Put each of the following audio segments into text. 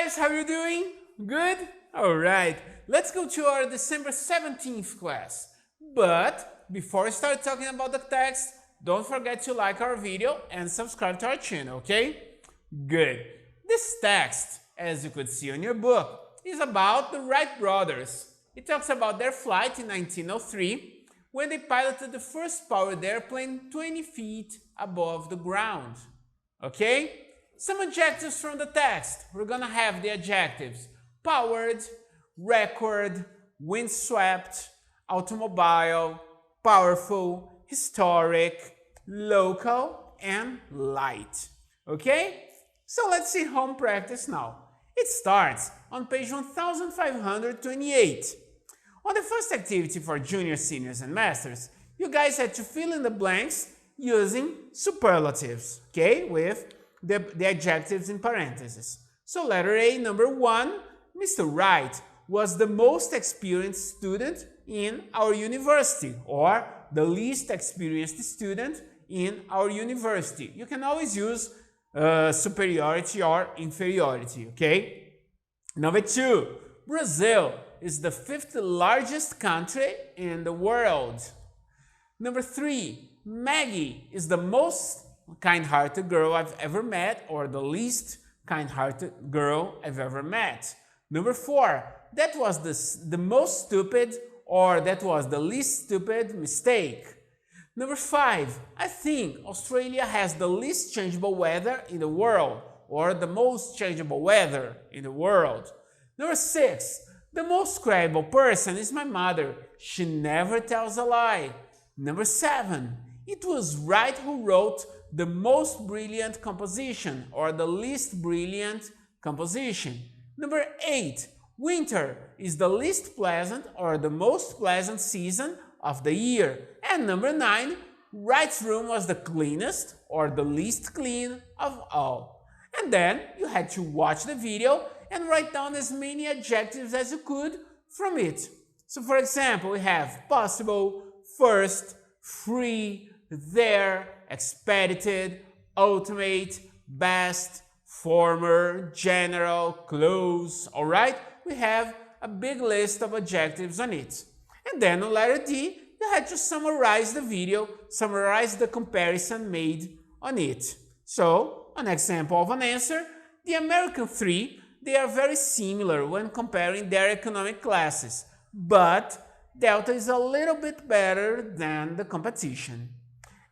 guys, how are you doing? Good? Alright, let's go to our December 17th class. But before we start talking about the text, don't forget to like our video and subscribe to our channel, okay? Good. This text, as you could see on your book, is about the Wright brothers. It talks about their flight in 1903 when they piloted the first powered airplane 20 feet above the ground. Okay? Some adjectives from the text. We're gonna have the adjectives powered, record, windswept, automobile, powerful, historic, local, and light. Okay? So let's see home practice now. It starts on page 1528. On the first activity for juniors, seniors, and masters, you guys had to fill in the blanks using superlatives, okay, with the adjectives in parentheses. So letter A, number 1, Mr. Wright was the most experienced student in our university, or the least experienced student in our university. You can always use superiority or inferiority, okay? Number 2, Brazil is the 5th largest country in the world. Number 3, Maggie is the most kind-hearted girl I've ever met, or the least kind-hearted girl I've ever met. Number 4, that was the most stupid, or that was the least stupid mistake. Number 5, I think Australia has the least changeable weather in the world, or the most changeable weather in the world. Number 6, the most credible person is my mother. She never tells a lie. Number 7, it was Wright who wrote the most brilliant composition, or the least brilliant composition. Number 8, winter is the least pleasant or the most pleasant season of the year. And number 9, Wright's room was the cleanest or the least clean of all. And then you had to watch the video and write down as many adjectives as you could from it. So for example, we have possible, first, free, there, expedited, ultimate, best, former, general, close, alright? We have a big list of adjectives on it. And then on letter D, you had to summarize the video, summarize the comparison made on it. So, an example of an answer, the American 3, they are very similar when comparing their economic classes, but Delta is a little bit better than the competition.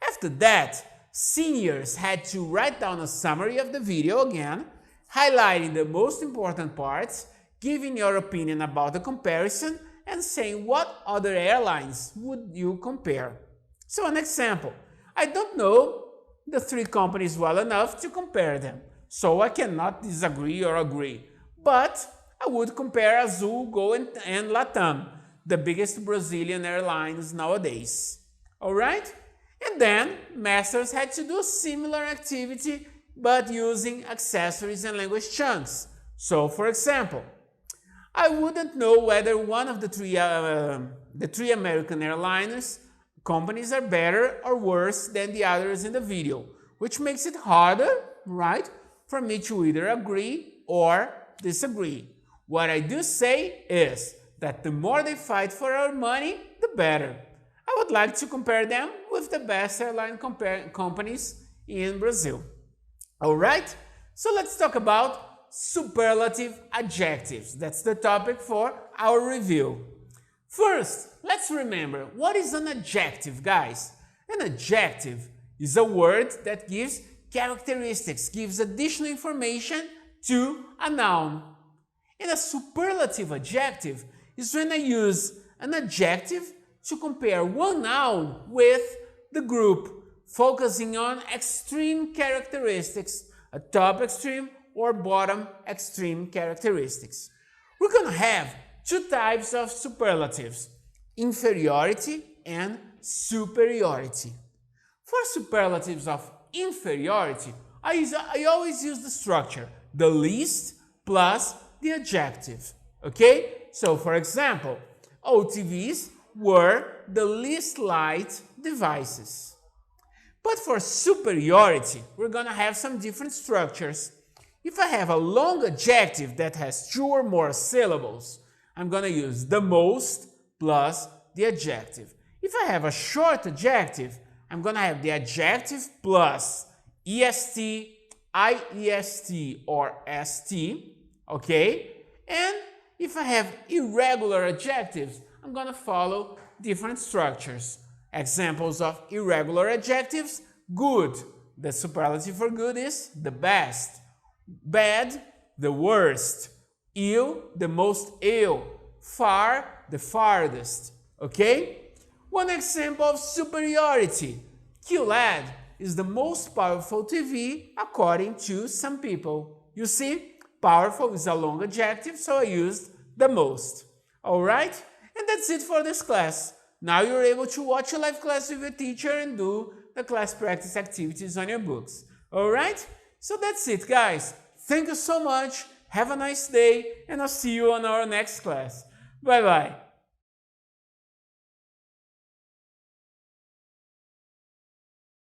After that, seniors had to write down a summary of the video again, highlighting the most important parts, giving your opinion about the comparison, and saying what other airlines would you compare. So an example, I don't know the 3 companies well enough to compare them, so I cannot disagree or agree, but I would compare Azul, Gol, and Latam, the biggest Brazilian airlines nowadays. Alright? And then, masters had to do similar activity, but using accessories and language chunks. So, for example, I wouldn't know whether one of the three American airliners companies are better or worse than the others in the video, which makes it harder, right, for me to either agree or disagree. What I do say is that the more they fight for our money, the better. I would like to compare them with the best airline companies in Brazil. Alright, so let's talk about superlative adjectives. That's the topic for our review. First, let's remember, what is an adjective, guys? An adjective is a word that gives characteristics, gives additional information to a noun. And a superlative adjective is when I use an adjective to compare one noun with the group, focusing on extreme characteristics, a top extreme or bottom extreme characteristics. We're going to have 2 types of superlatives, inferiority and superiority. For superlatives of inferiority, I always use the structure, the least plus the adjective, okay? So for example, OTVs were the least light devices. But for superiority, we're going to have some different structures. If I have a long adjective that has 2 or more syllables, I'm going to use the most plus the adjective. If I have a short adjective, I'm going to have the adjective plus est, iest, or st, okay? And if I have irregular adjectives, I'm going to follow different structures. Examples of irregular adjectives: good, the superlative for good is the best; bad, the worst; ill, the most ill; far, the farthest. Okay? One example of superiority: QLED is the most powerful TV according to some people. You see, powerful is a long adjective, so I used the most. Alright? And that's it for this class. Now you're able to watch a live class with your teacher and do the class practice activities on your books. Alright? So that's it, guys. Thank you so much. Have a nice day, and I'll see you on our next class. Bye-bye.